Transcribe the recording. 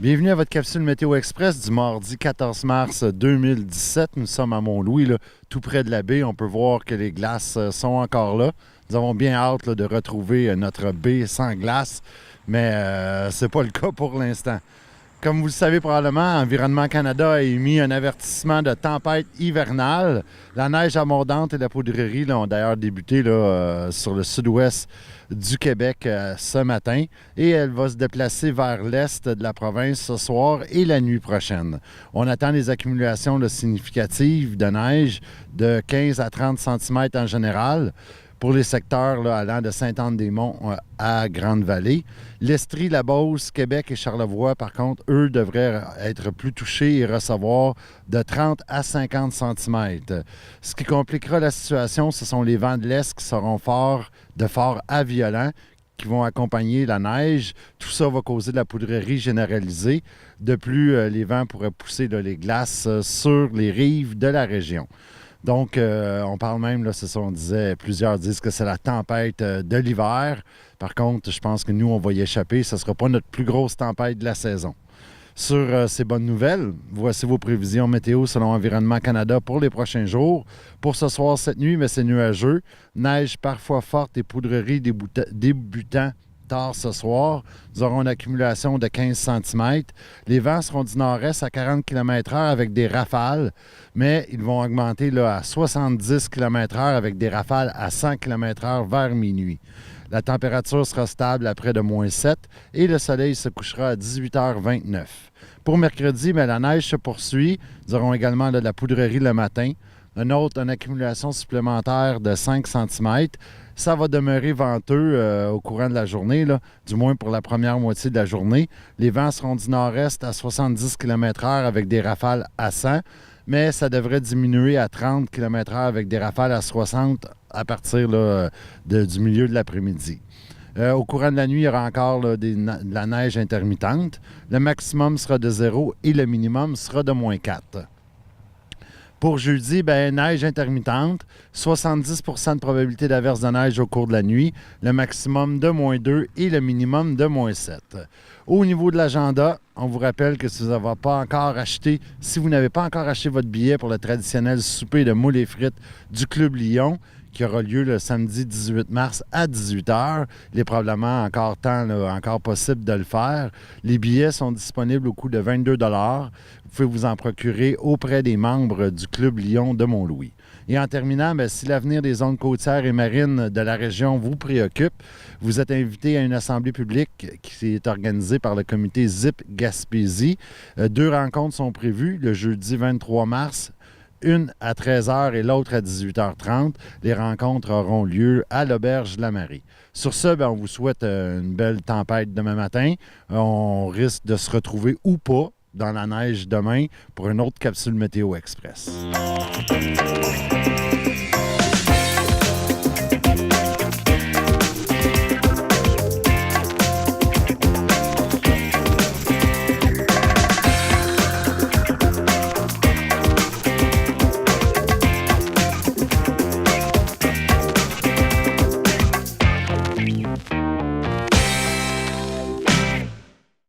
Bienvenue à votre capsule Météo Express du mardi 14 mars 2017. Nous sommes à Mont-Louis, là, tout près de la baie. On peut voir que les glaces sont encore là. Nous avons bien hâte là, de retrouver notre baie sans glace, mais c'est pas le cas pour l'instant. Comme vous le savez probablement, Environnement Canada a émis un avertissement de tempête hivernale. La neige abondante et la poudrerie là, ont d'ailleurs débuté là, sur le sud-ouest du Québec ce matin et elle va se déplacer vers l'est de la province ce soir et la nuit prochaine. On attend des accumulations là, significatives de neige de 15 à 30 cm en général pour les secteurs là, allant de Sainte-Anne-des-Monts à Grande-Vallée. L'Estrie, la Beauce, Québec et Charlevoix, par contre, eux, devraient être plus touchés et recevoir de 30 à 50 cm. Ce qui compliquera la situation, ce sont les vents de l'Est qui seront forts, de fort à violents, qui vont accompagner la neige. Tout ça va causer de la poudrerie généralisée. De plus, les vents pourraient pousser là, les glaces sur les rives de la région. Donc, on parle même, là, c'est ça, on disait, plusieurs disent que c'est la tempête de l'hiver. Par contre, je pense que nous, on va y échapper. Ce ne sera pas notre plus grosse tempête de la saison. Sur ces bonnes nouvelles, voici vos prévisions météo selon Environnement Canada pour les prochains jours. Pour ce soir, cette nuit, mais c'est nuageux. Neige parfois forte et poudrerie débutant tard ce soir. Nous aurons une accumulation de 15 cm. Les vents seront du nord-est à 40 km/h avec des rafales, mais ils vont augmenter là, à 70 km/h avec des rafales à 100 km/h vers minuit. La température sera stable à près de -7 et le soleil se couchera à 18h29. Pour mercredi, bien, la neige se poursuit. Nous aurons également là, de la poudrerie le matin. Une accumulation supplémentaire de 5 cm. Ça va demeurer venteux au courant de la journée, là, du moins pour la première moitié de la journée. Les vents seront du nord-est à 70 km/h avec des rafales à 100, mais ça devrait diminuer à 30 km/h avec des rafales à 60 à partir là, du milieu de l'après-midi. Au courant de la nuit, il y aura encore là, de la neige intermittente. Le maximum sera de 0 et le minimum sera de -4. Pour jeudi, bien, neige intermittente, 70 de probabilité d'averse de neige au cours de la nuit, le maximum de -2 et le minimum de -7. Au niveau de l'agenda, on vous rappelle que si vous n'avez pas encore acheté, votre billet pour le traditionnel souper de moules et frites du Club Lyon, qui aura lieu le samedi 18 mars à 18h. Il est probablement encore possible de le faire. Les billets sont disponibles au coût de 22 $. Vous pouvez vous en procurer auprès des membres du Club Lyon de Mont-Louis. Et en terminant, bien, si l'avenir des zones côtières et marines de la région vous préoccupe, vous êtes invité à une assemblée publique qui est organisée par le comité ZIP Gaspésie. 2 rencontres sont prévues le jeudi 23 mars, une à 13h et l'autre à 18h30. Les rencontres auront lieu à l'Auberge de la Marie. Sur ce, bien, on vous souhaite une belle tempête demain matin. On risque de se retrouver ou pas dans la neige demain pour une autre capsule Météo Express.